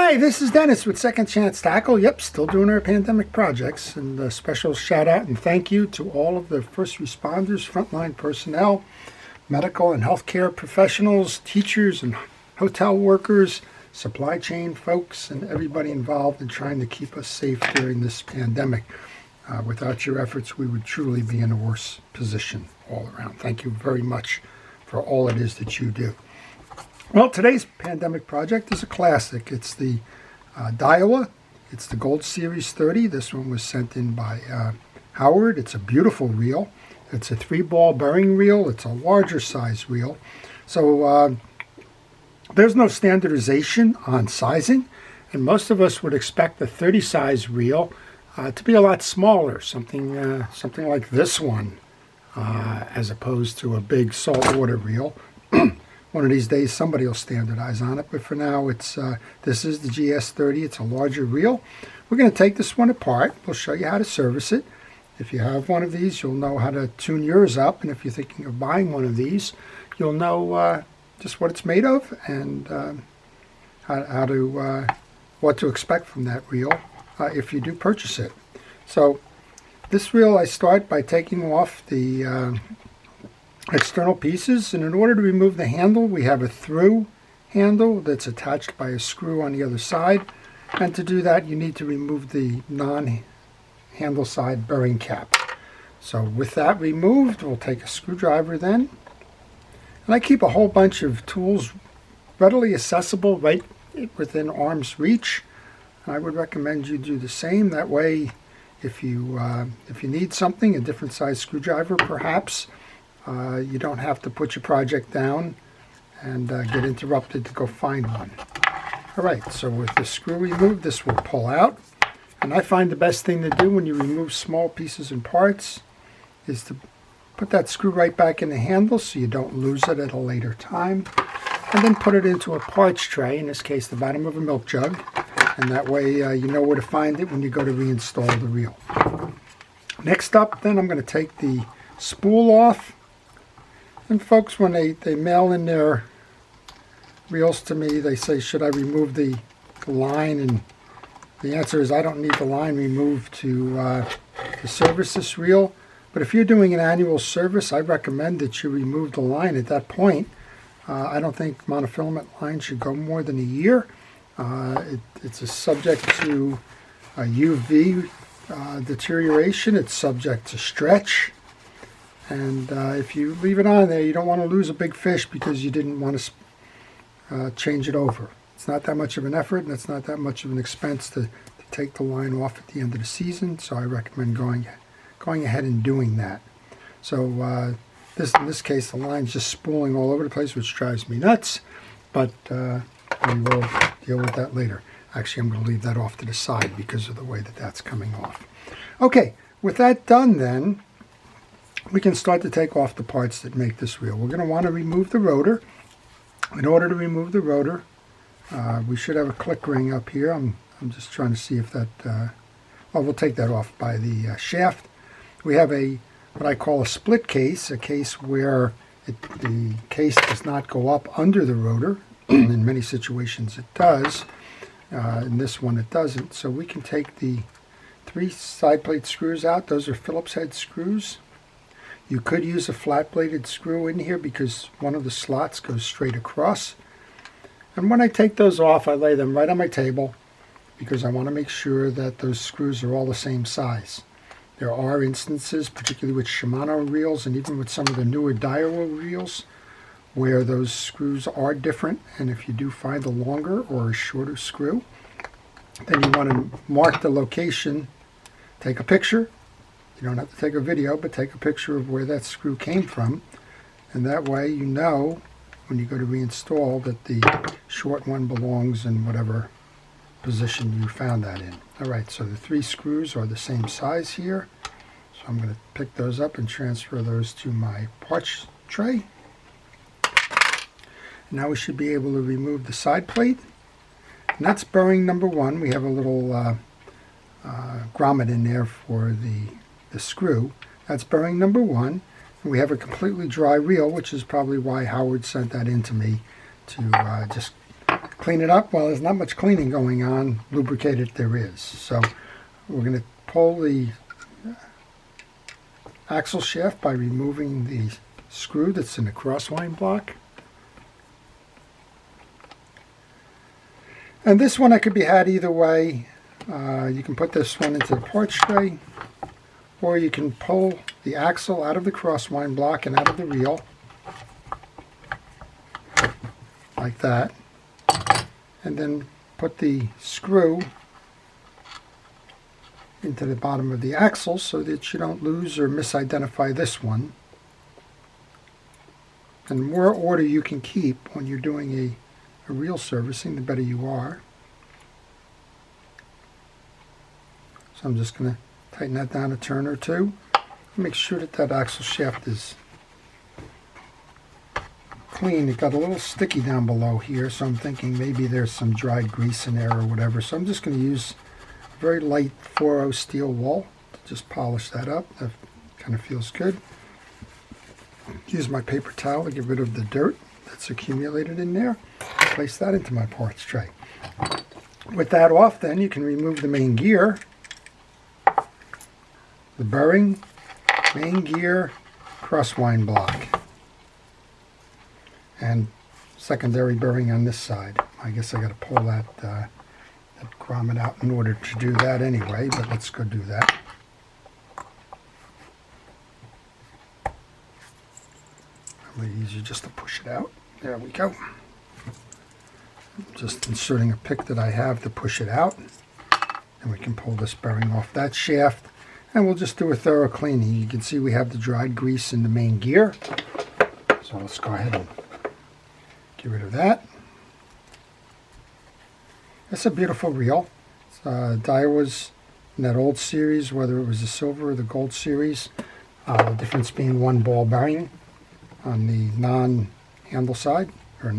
Hi, this is Dennis with Second Chance Tackle. Yep, still doing our pandemic projects. And a special shout out and thank you to all of the first responders, frontline personnel, medical and healthcare professionals, teachers and hotel workers, supply chain folks, and everybody involved in trying to keep us safe during this pandemic. Without your efforts, we would truly be in a worse position all around. Thank you very much for all it is that you do. Well, today's pandemic project is a classic. It's the Daiwa. It's the Gold Series 30. This one was sent in by Howard. It's a beautiful reel. It's a 3-ball bearing reel. It's a larger size reel. So there's no standardization on sizing, and most of us would expect the 30 size reel to be a lot smaller, something like this one, as opposed to a big saltwater reel. One of these days somebody will standardize on it, but for now it's this is the GS30. It's a larger reel. We're going to take this one apart. We'll show you how to service it. If you have one of these, you'll know how to tune yours up, and if you're thinking of buying one of these, you'll know just what it's made of and what to expect from that reel if you do purchase it. So this reel, I start by taking off the external pieces, and in order to remove the handle, we have a through handle that's attached by a screw on the other side, and to do that you need to remove the non-handle side bearing cap. So with that removed, we'll take a screwdriver then, and I keep a whole bunch of tools readily accessible right within arm's reach. I would recommend you do the same. That way if you need something, a different size screwdriver perhaps, you don't have to put your project down and get interrupted to go find one. Alright, so with the screw removed, this will pull out. And I find the best thing to do when you remove small pieces and parts is to put that screw right back in the handle so you don't lose it at a later time. And then put it into a parts tray, in this case the bottom of a milk jug. And that way you know where to find it when you go to reinstall the reel. Next up then, I'm going to take the spool off. And folks, when they mail in their reels to me, they say, should I remove the line? And the answer is I don't need the line removed to service this reel. But if you're doing an annual service, I recommend that you remove the line at that point. I don't think monofilament line should go more than a year. It's a subject to UV deterioration. It's subject to stretch. And if you leave it on there, you don't want to lose a big fish because you didn't want to change it over. It's not that much of an effort, and it's not that much of an expense to take the line off at the end of the season. So I recommend going ahead and doing that. So in this case, the line's just spooling all over the place, which drives me nuts. But we will deal with that later. Actually, I'm going to leave that off to the side because of the way that that's coming off. Okay, with that done then, we can start to take off the parts that make this reel. We're going to want to remove the rotor. In order to remove the rotor, we should have a click ring up here. I'm just trying to see if that, well, we'll take that off by the shaft. We have what I call a split case, a case where the case does not go up under the rotor. In many situations it does. In this one it doesn't. So we can take the 3 side plate screws out. Those are Phillips head screws. You could use a flat-bladed screw in here because one of the slots goes straight across. And when I take those off, I lay them right on my table because I want to make sure that those screws are all the same size. There are instances, particularly with Shimano reels and even with some of the newer Daiwa reels, where those screws are different. And if you do find a longer or a shorter screw, then you want to mark the location, take a picture. You don't have to take a video, but take a picture of where that screw came from. And that way you know when you go to reinstall that the short one belongs in whatever position you found that in. Alright, so the 3 screws are the same size here. So I'm going to pick those up and transfer those to my parts tray. Now we should be able to remove the side plate. And that's bearing number 1. We have a little grommet in there for the screw. That's bearing number 1. And we have a completely dry reel, which is probably why Howard sent that in to me to just clean it up? Well, there's not much cleaning going on. Lubricated there is. So we're going to pull the axle shaft by removing the screw that's in the crosswind block. And this one could be had either way. You can put this one into the parts tray, or you can pull the axle out of the crosswind block and out of the reel, like that, and then put the screw into the bottom of the axle so that you don't lose or misidentify this one. And the more order you can keep when you're doing a reel servicing, the better you are. So I'm just going to tighten that down a turn or two. Make sure that that axle shaft is clean. It got a little sticky down below here, so I'm thinking maybe there's some dried grease in there or whatever. So I'm just going to use a very light 4/0 steel wool to just polish that up. That kind of feels good. Use my paper towel to get rid of the dirt that's accumulated in there. Place that into my parts tray. With that off, then you can remove the main gear, the bearing, main gear, crosswind block, and secondary bearing on this side. I guess I got to pull that grommet out in order to do that anyway, but let's go do that. Probably easier just to push it out. There we go. Just inserting a pick that I have to push it out, and we can pull this bearing off that shaft, and we'll just do a thorough cleaning. You can see we have the dried grease in the main gear, so let's go ahead and get rid of that. It's a beautiful reel. It's Daiwa's in that old series, whether it was the silver or the gold series. The difference being one ball bearing on the non-handle side, or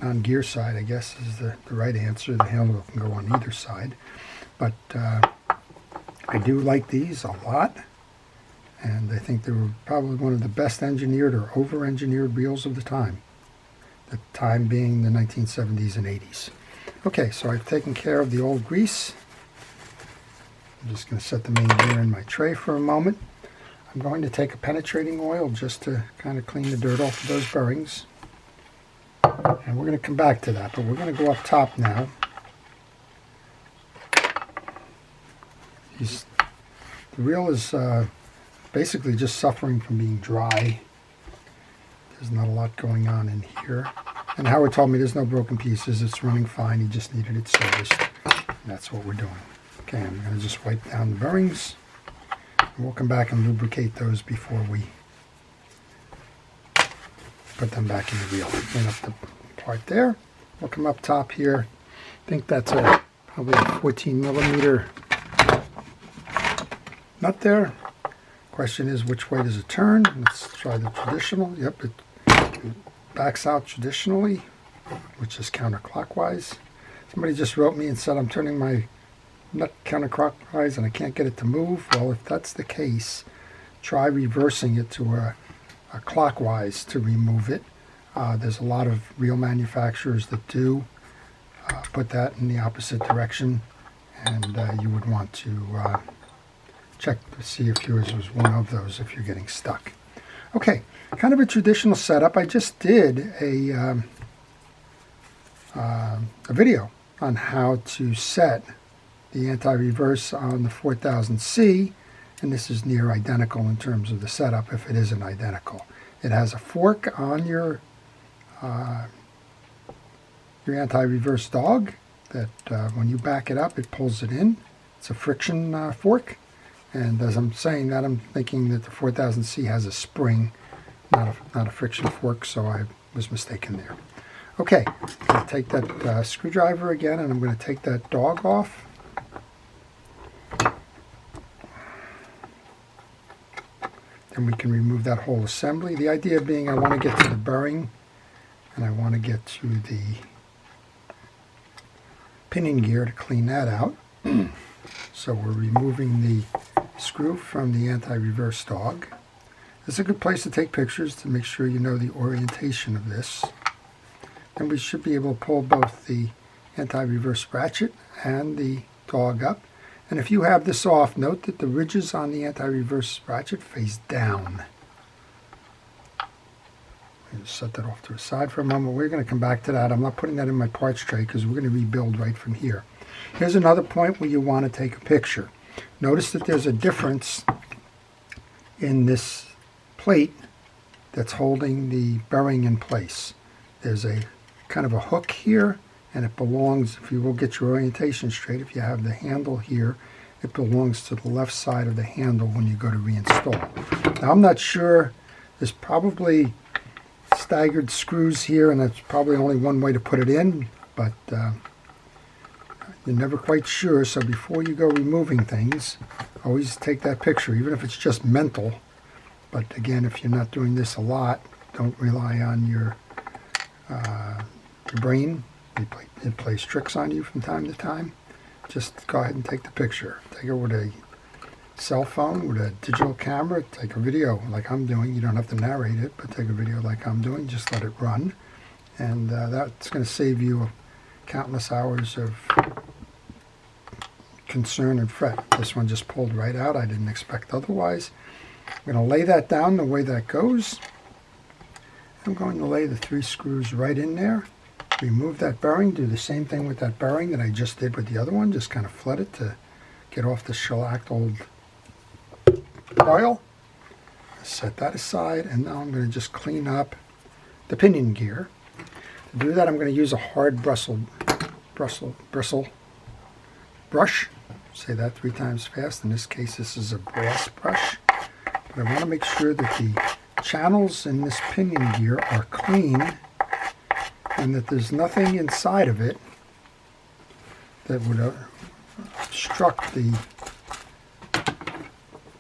non-gear side, I guess is the right answer. The handle can go on either side. But I do like these a lot, and I think they were probably one of the best engineered or over-engineered reels of the time. The time being the 1970s and 80s. Okay, so I've taken care of the old grease. I'm just going to set the main gear in my tray for a moment. I'm going to take a penetrating oil just to kind of clean the dirt off of those bearings. And we're going to come back to that, but we're going to go up top now. The reel is basically just suffering from being dry. There's not a lot going on in here. And Howard told me there's no broken pieces. It's running fine. He just needed it serviced. And that's what we're doing. Okay, I'm going to just wipe down the bearings. And we'll come back and lubricate those before we put them back in the reel. Clean up the part there. We'll come up top here. I think that's probably a 14 millimeter nut there. Question is, which way does it turn? Let's try the traditional. Yep, it backs out traditionally, which is counterclockwise. Somebody just wrote me and said I'm turning my nut counterclockwise and I can't get it to move. Well, if that's the case, try reversing it to a clockwise to remove it. There's a lot of reel manufacturers that do put that in the opposite direction, and you would want to check to see if yours was one of those if you're getting stuck. Okay, kind of a traditional setup. I just did a video on how to set the anti-reverse on the 4000C, and this is near identical in terms of the setup if it isn't identical. It has a fork on your anti-reverse dog that when you back it up, it pulls it in. It's a friction fork. And as I'm saying that, I'm thinking that the 4000C has a spring, not a friction fork, so I was mistaken there. Okay, I'm going to take that screwdriver again, and I'm going to take that dog off. Then we can remove that whole assembly. The idea being I want to get to the bearing, and I want to get to the pinion gear to clean that out. So we're removing the screw from the anti-reverse dog. It's a good place to take pictures to make sure you know the orientation of this. then we should be able to pull both the anti-reverse ratchet and the dog up. And if you have this off, note that the ridges on the anti-reverse ratchet face down. Just set that off to the side for a moment. We're going to come back to that. I'm not putting that in my parts tray because we're going to rebuild right from here. Here's another point where you want to take a picture. Notice that there's a difference in this plate that's holding the bearing in place. There's a kind of a hook here, and it belongs, if you will get your orientation straight, if you have the handle here, it belongs to the left side of the handle when you go to reinstall. Now I'm not sure, there's probably staggered screws here, and that's probably only one way to put it in, but you're never quite sure. So before you go removing things, always take that picture, even if it's just mental. But again, if you're not doing this a lot, don't rely on your brain. It plays tricks on you from time to time. Just go ahead and take the picture. Take it with a cell phone, with a digital camera. Take a video like I'm doing. You don't have to narrate it, but take a video like I'm doing. Just let it run. And that's going to save you countless hours of concern and fret. This one just pulled right out. I didn't expect otherwise. I'm going to lay that down the way that goes. I'm going to lay the 3 screws right in there. Remove that bearing. Do the same thing with that bearing that I just did with the other one. Just kind of flood it to get off the shellacked old coil. Set that aside, and now I'm going to just clean up the pinion gear. To do that, I'm going to use a hard bristle brush. Say that 3 times fast. In this case, this is a brass brush. But I want to make sure that the channels in this pinion gear are clean and that there's nothing inside of it that would obstruct the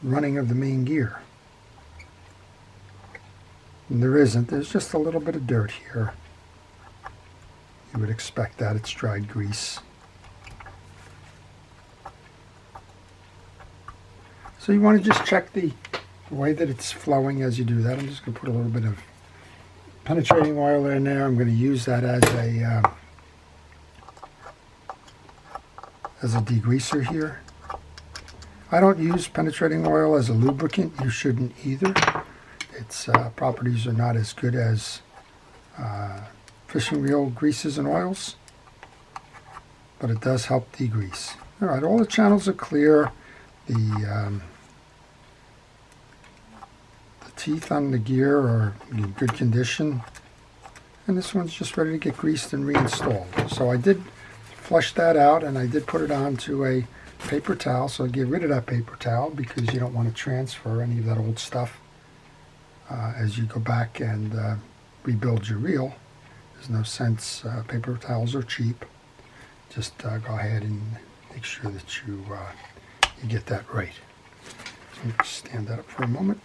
running of the main gear. And there isn't. There's just a little bit of dirt here. You would expect that. It's dried grease. So you want to just check the way that it's flowing as you do that. I'm just going to put a little bit of penetrating oil in there. I'm going to use that as a degreaser here. I don't use penetrating oil as a lubricant. You shouldn't either. Its properties are not as good as fishing reel greases and oils, but it does help degrease. All right, all the channels are clear. The teeth on the gear are in good condition, and this one's just ready to get greased and reinstalled. So I did flush that out, and I did put it onto a paper towel. So get rid of that paper towel because you don't want to transfer any of that old stuff as you go back and rebuild your reel. There's no sense. Paper towels are cheap. Just go ahead and make sure that you get that right. So let me stand that up for a moment.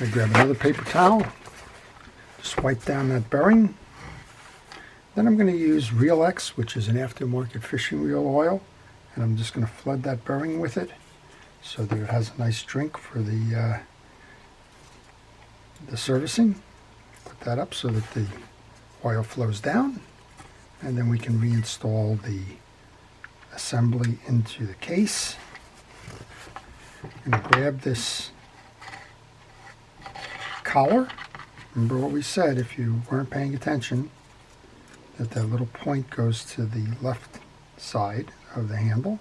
I'm going to grab another paper towel, just wipe down that bearing. Then I'm going to use Reel X, which is an aftermarket fishing reel oil, and I'm just going to flood that bearing with it so that it has a nice drink for the servicing. Put that up so that the oil flows down, and then we can reinstall the assembly into the case. I'm going to grab this collar. Remember what we said, if you weren't paying attention, that little point goes to the left side of the handle.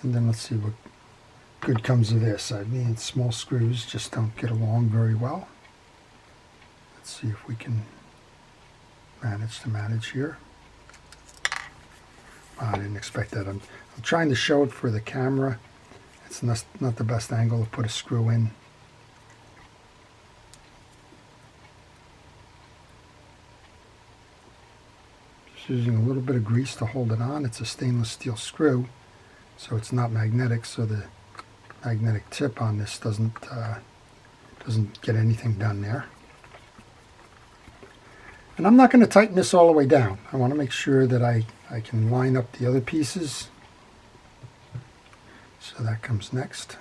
And then let's see what good comes of this. I mean, small screws just don't get along very well. Let's see if we can manage here. I didn't expect that. I'm trying to show it for the camera. It's not the best angle to put a screw in. Just using a little bit of grease to hold it on. It's a stainless steel screw, so it's not magnetic, so the magnetic tip on this doesn't get anything done there. And I'm not going to tighten this all the way down. I want to make sure that I can line up the other pieces. So that comes next.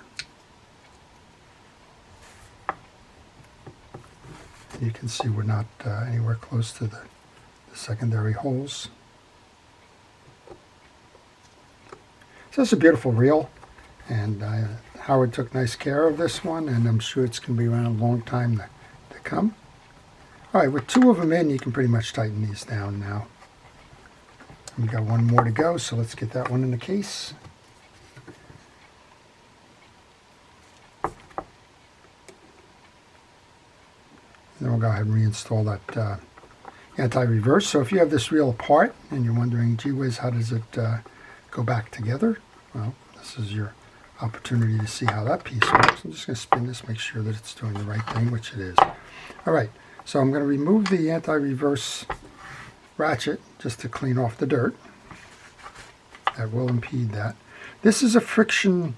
You can see we're not anywhere close to the secondary holes. So it's a beautiful reel, and Howard took nice care of this one, and I'm sure it's going to be around a long time to come. All right, with 2 of them in, you can pretty much tighten these down now. We've got 1 more to go, so let's get that one in the case. Then we'll go ahead and reinstall that anti-reverse. So if you have this reel apart and you're wondering, gee whiz, how does it go back together? Well, this is your opportunity to see how that piece works. I'm just going to spin this, make sure that it's doing the right thing, which it is. All right, so I'm going to remove the anti-reverse ratchet just to clean off the dirt. That will impede that. This is a friction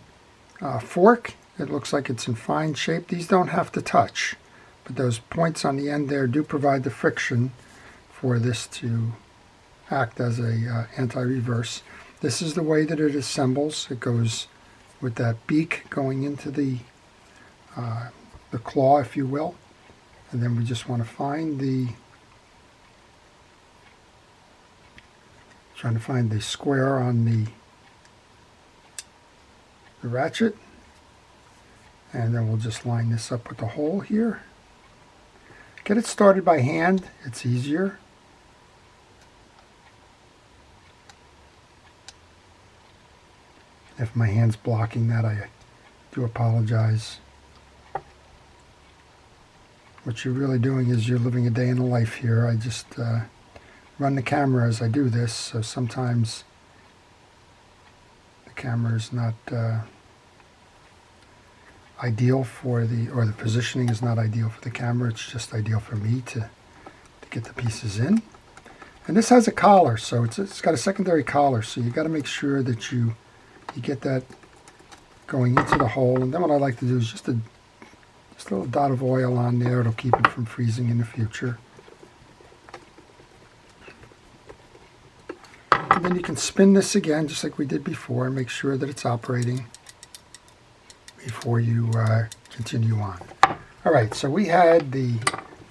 fork. It looks like it's in fine shape. These don't have to touch, but those points on the end there do provide the friction for this to act as a anti-reverse. This is the way that it assembles. It goes with that beak going into the claw, if you will. And then we just want to find trying to find the square on the ratchet. And then we'll just line this up with the hole here. Get it started by hand, it's easier. If my hand's blocking that, I do apologize. What you're really doing is you're living a day in the life here. I just run the camera as I do this, so sometimes the camera is not ideal for or the positioning is not ideal for the camera. It's just ideal for me to get the pieces in. And this has a collar, so it's got a secondary collar, so you got to make sure that you get that going into the hole. And then what I like to do is just a little dot of oil on there. It'll keep it from freezing in the future. And then you can spin this again, just like we did before, and make sure that it's operating before you continue on. All right, so we had the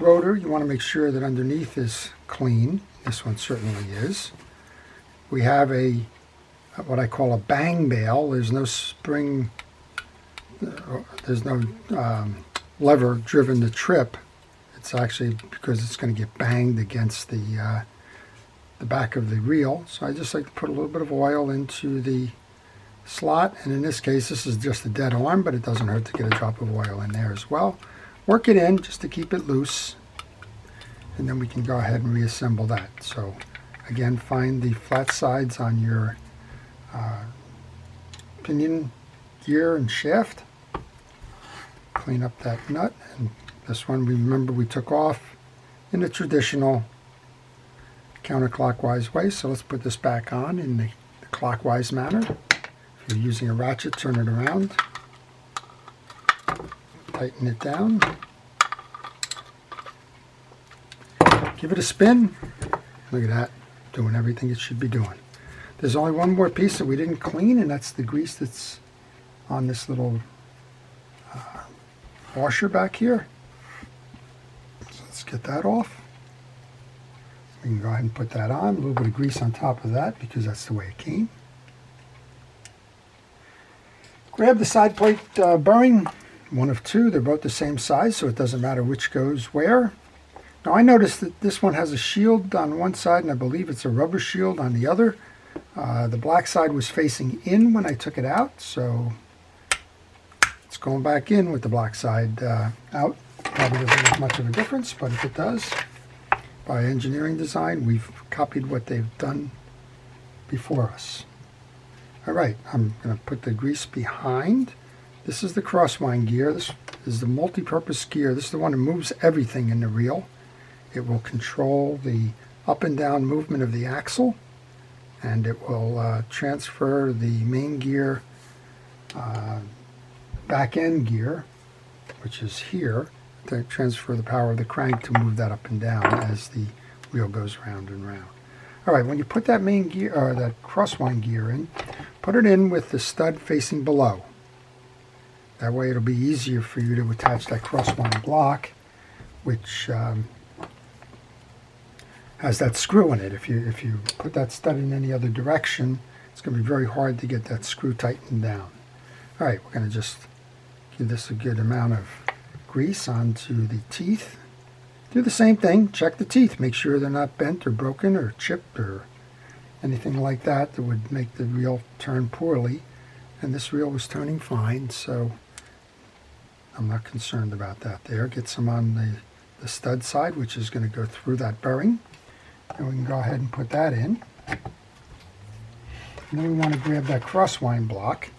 rotor. You want to make sure that underneath is clean. This one certainly is. We have what I call a bang bail. There's no spring, there's no lever driven to trip. It's actually because it's going to get banged against the back of the reel. So I just like to put a little bit of oil into the slot, and in this case this is just a dead arm, but it doesn't hurt to get a drop of oil in there as well. Work it in just to keep it loose, and then we can go ahead and reassemble that. So again, find the flat sides on your pinion gear and shaft. Clean up that nut, and this one, remember, we took off in the traditional counterclockwise way, so let's put this back on in the clockwise manner. If you're using a ratchet, turn it around, tighten it down, give it a spin. Look at that, doing everything it should be doing. There's only one more piece that we didn't clean, and that's the grease that's on this little washer back here. So let's get that off. We can go ahead and put that on. A little bit of grease on top of that because that's the way it came. Grab the side plate bearing, one of 2. They're both the same size, so it doesn't matter which goes where. Now I noticed that this one has a shield on one side, and I believe it's a rubber shield on the other. The black side was facing in when I took it out, so it's going back in with the black side out. Probably doesn't make much of a difference, but if it does, by engineering design, we've copied what they've done before us. All right, I'm going to put the grease behind. This is the crosswind gear. This is the multi-purpose gear. This is the one that moves everything in the reel. It will control the up and down movement of the axle, and it will transfer the main gear, back end gear, which is here, to transfer the power of the crank to move that up and down as the wheel goes round and round. All right, when you put that main gear, or that crosswind gear in, put it in with the stud facing below. That way it'll be easier for you to attach that crosswind block which has that screw in it. If you put that stud in any other direction, it's going to be very hard to get that screw tightened down. All right, we're going to just give this a good amount of grease onto the teeth. Do the same thing. Check the teeth. Make sure they're not bent or broken or chipped or anything like that that would make the reel turn poorly. And this reel was turning fine, so I'm not concerned about that there. Get some on the stud side, which is going to go through that bearing. And we can go ahead and put that in. And then we want to grab that crosswind block.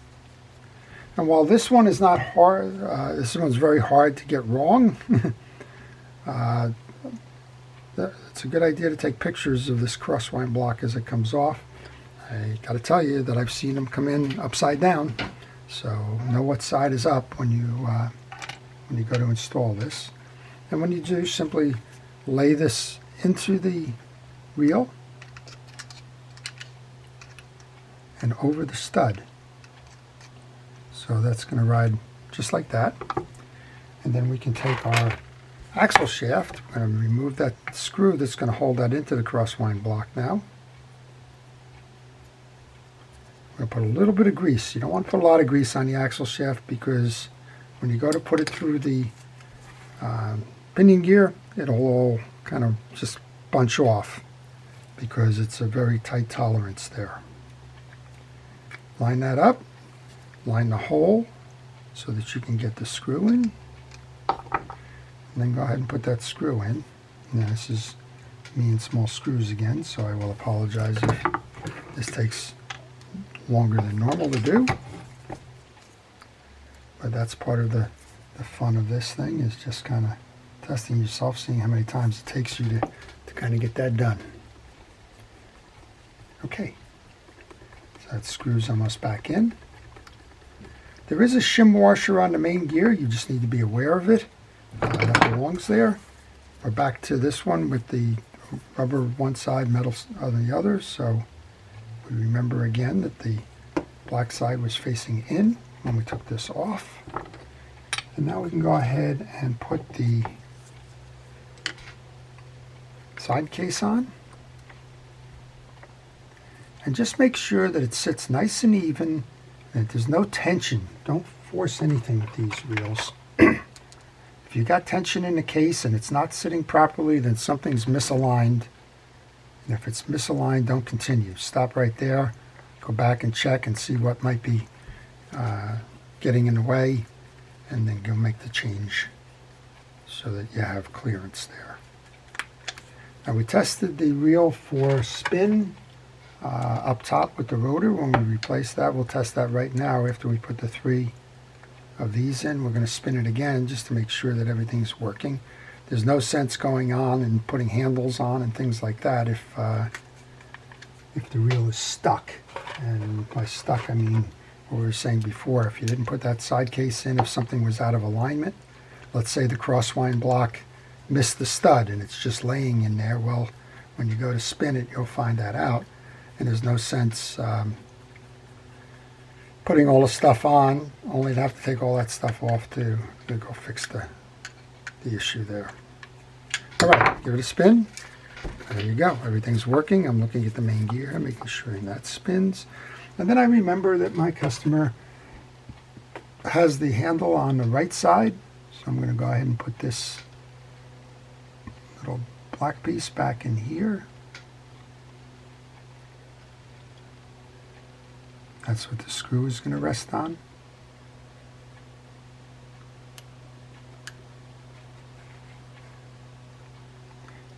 And while this one is not hard, this one's very hard to get wrong. It's a good idea to take pictures of this crosswind block as it comes off. I got to tell you that I've seen them come in upside down, so know what side is up when you go to install this. And when you do, simply lay this into the reel and over the stud. So that's going to ride just like that. And then we can take our axle shaft and remove that screw that's going to hold that into the crosswind block now. We're going to put a little bit of grease. You don't want to put a lot of grease on the axle shaft because when you go to put it through the pinion gear, it'll all kind of just bunch off because it's a very tight tolerance there. Line that up, line the hole so that you can get the screw in, and then go ahead and put that screw in. Now this is me and small screws again, so I will apologize if this takes longer than normal to do, but that's part of the fun of this thing, is just kind of testing yourself, seeing how many times it takes you to kind of get that done. Okay, so that screw's almost back in. There is a shim washer on the main gear. You just need to be aware of it. That belongs there. We're back to this one with the rubber one side, metal on the other, so we remember again that the black side was facing in when we took this off. And now we can go ahead and put the side case on. And just make sure that it sits nice and even, and that there's no tension. Don't force anything with these reels. If you got tension in the case and it's not sitting properly, then something's misaligned. And if it's misaligned, don't continue. Stop right there, go back and check and see what might be getting in the way, and then go make the change so that you have clearance there. Now we tested the reel for spin up top with the rotor. When we replace that, we'll test that right now after we put the 3 of these in. We're going to spin it again just to make sure that everything's working. There's no sense going on and putting handles on and things like that if the reel is stuck. And by stuck, I mean what we were saying before. If you didn't put that side case in, if something was out of alignment, let's say the crosswind block missed the stud and it's just laying in there, well, when you go to spin it, you'll find that out. And there's no sense putting all the stuff on, only to have to take all that stuff off to go fix the issue there. All right, give it a spin. There you go. Everything's working. I'm looking at the main gear, making sure that spins. And then I remember that my customer has the handle on the right side. So I'm going to go ahead and put this little black piece back in here. That's what the screw is going to rest on.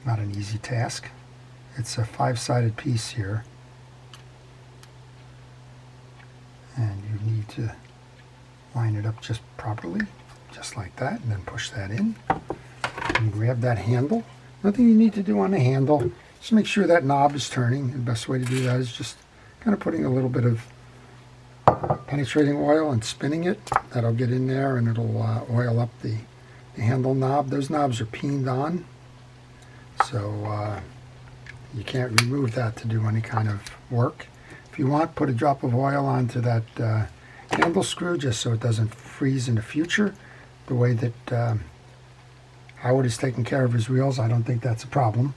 Not an easy task. It's a 5-sided piece here. And you need to line it up just properly, just like that, and then push that in. And grab that handle. Nothing you need to do on the handle. Just make sure that knob is turning. The best way to do that is just kind of putting a little bit of penetrating oil and spinning it. That'll get in there and it'll oil up the handle knob. Those knobs are peened on, so you can't remove that to do any kind of work. If you want, put a drop of oil onto that handle screw just so it doesn't freeze in the future, the way that Howard is taking care of his reels. I don't think that's a problem.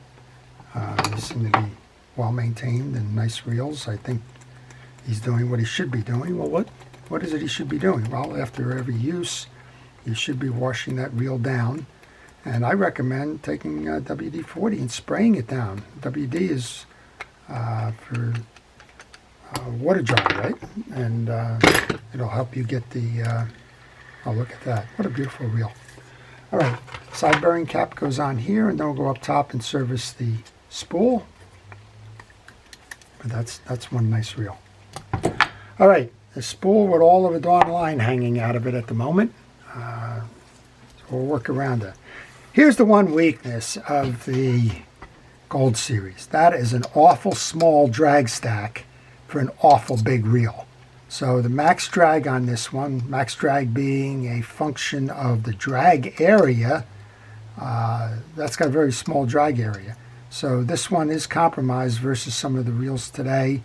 They seem to be well maintained and nice reels. I think he's doing what he should be doing. Well, what is it he should be doing? Well, after every use, you should be washing that reel down. And I recommend taking WD-40 and spraying it down. WD is for water jar, right? And it'll help you get the, oh, look at that. What a beautiful reel. All right, side bearing cap goes on here, and then we'll go up top and service the spool. But that's one nice reel. All right, the spool with all of the Dawn line hanging out of it at the moment. So we'll work around it. Here's the one weakness of the Gold Series. That is an awful small drag stack for an awful big reel. So the max drag on this one, max drag being a function of the drag area, that's got a very small drag area. So this one is compromised versus some of the reels today,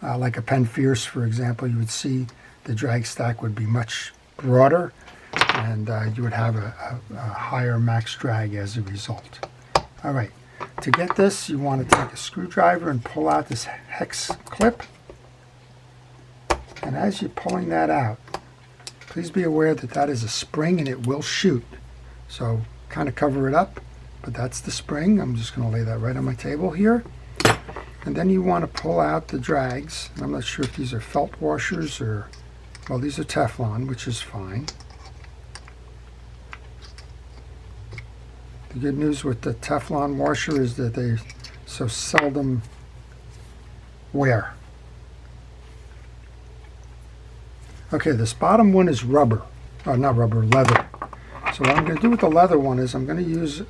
like a Penn Fierce, for example. You would see the drag stack would be much broader, and you would have a higher max drag as a result. All right, to get this, you want to take a screwdriver and pull out this hex clip. And as you're pulling that out, please be aware that that is a spring and it will shoot. So kind of cover it up, but that's the spring. I'm just going to lay that right on my table here. And then you want to pull out the drags. I'm not sure if these are felt washers or, well, these are Teflon, which is fine. The good news with the Teflon washer is that they so seldom wear. Okay, this bottom one is rubber. Oh, not rubber, leather. So what I'm going to do with the leather one is I'm going to use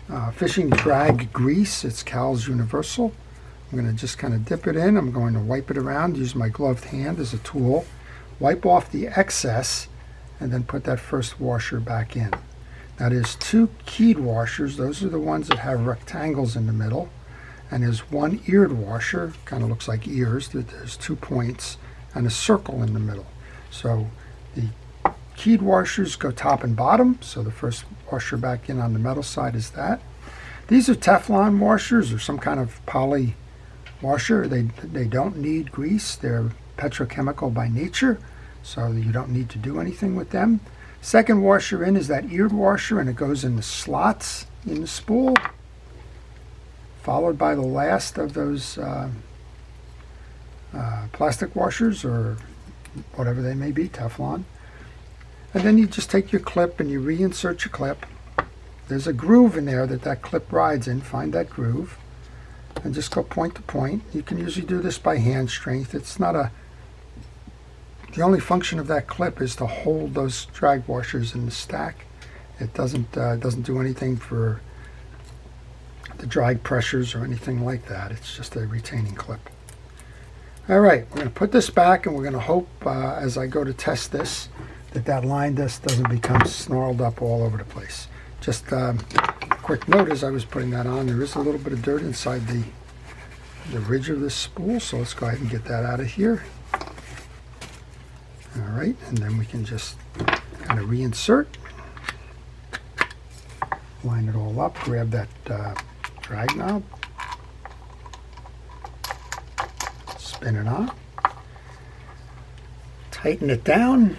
a fishing drag grease. It's Cal's Universal. I'm going to just kind of dip it in. I'm going to wipe it around, use my gloved hand as a tool, wipe off the excess, and then put that first washer back in. Now there's two keyed washers. Those are the ones that have rectangles in the middle. And there's one eared washer, kind of looks like ears. There's 2 points and a circle in the middle. So the keyed washers go top and bottom. So the first washer back in on the metal side is that. These are Teflon washers or some kind of poly washer. They don't need grease. They're petrochemical by nature, so you don't need to do anything with them. Second washer in is that eared washer, and it goes in the slots in the spool, followed by the last of those plastic washers or whatever they may be, Teflon. And then you just take your clip and you reinsert your clip. There's a groove in there that clip rides in. Find that groove and just go point to point. You can usually do this by hand strength. It's not a... The only function of that clip is to hold those drag washers in the stack. It doesn't do anything for the drag pressures or anything like that. It's just a retaining clip. All right, we're going to put this back, and we're going to hope as I go to test this that line just doesn't become snarled up all over the place. Just a quick note as I was putting that on, there is a little bit of dirt inside the ridge of this spool, so let's go ahead and get that out of here. All right, and then we can just kind of reinsert, line it all up, grab that drag knob, spin it on, tighten it down.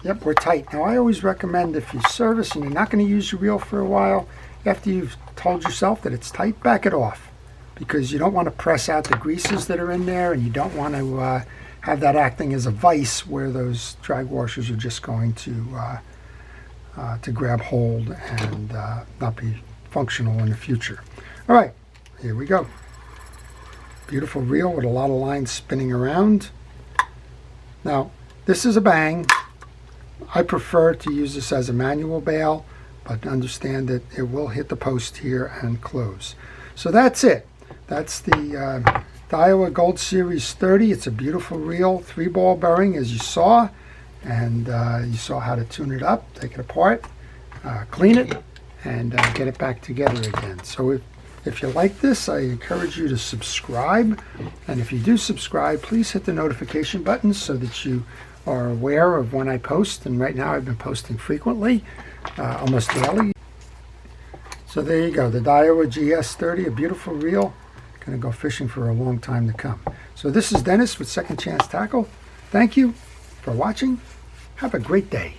Yep, we're tight. Now I always recommend if you service and you're not going to use your reel for a while, after you've told yourself that it's tight, back it off, because you don't want to press out the greases that are in there, and you don't want to have that acting as a vise where those drag washers are just going to grab hold and not be functional in the future. All right, here we go. Beautiful reel with a lot of lines spinning around. Now, this is a bang. I prefer to use this as a manual bail, but understand that it will hit the post here and close. So that's it. That's the Daiwa Gold Series 30. It's a beautiful reel, 3-ball bearing as you saw, and you saw how to tune it up, take it apart, clean it, and get it back together again. So if you like this, I encourage you to subscribe, and if you do subscribe, please hit the notification button so that you are aware of when I post, and right now I've been posting frequently, almost daily. So there you go, the Daiwa GS30, a beautiful reel. Going to go fishing for a long time to come. So this is Dennis with Second Chance Tackle. Thank you for watching. Have a great day.